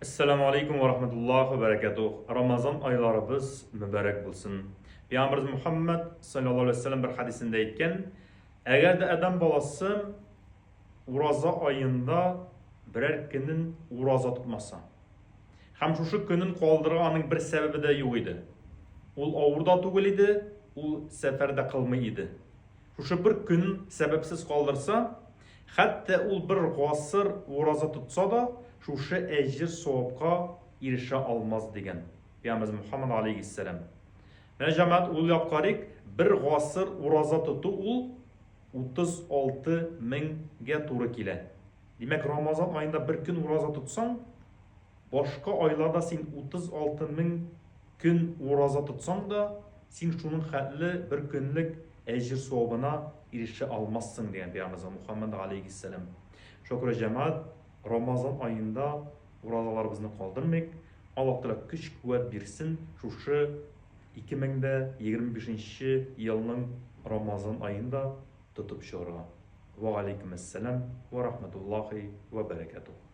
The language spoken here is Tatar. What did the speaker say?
Assalomu alaykum va rahmatullohi va barakatuh. Ramazon oylarimiz muborak bo'lsin. Payg'ambarimiz Muhammad sallallohu alayhi vasallam bir hadisinde aytgan, agarda adam bolasi roza oyında birer kunning roza tutmasa, ham shu kunning qoldirganining bir sababi de yo'q edi. Ul ovurda tugul edi, ul safarda qilmay edi. Shu bir kun sababsiz qoldirsa, hatta ul bir g'osir roza tutsa da shu ecir savobga erisha olmaz degan Peygamberimiz Muhammad aleyhisselam. Mana jamoat ul yapqarik bir g'osir roza tutu ul 36 mingga to'g'ri keladi. Demak, Ramazon oyida bir kun roza tutsang, boshqa oylarda sen 36 ming kun roza tutsang da sen shuning hatli bir kunlik ecir savobına erisha olmazsın degan Peygamberimiz Muhammad aleyhisselam. Şükür cemaat Ramazan ayında rozalarimizni qoldirmak, Alloh taolo kuch-quvvat bersin. Shu 2025-yilning Ramazan ayında tutib sho'rga. Va alaykum assalam va rahmatullohi va barakatuh.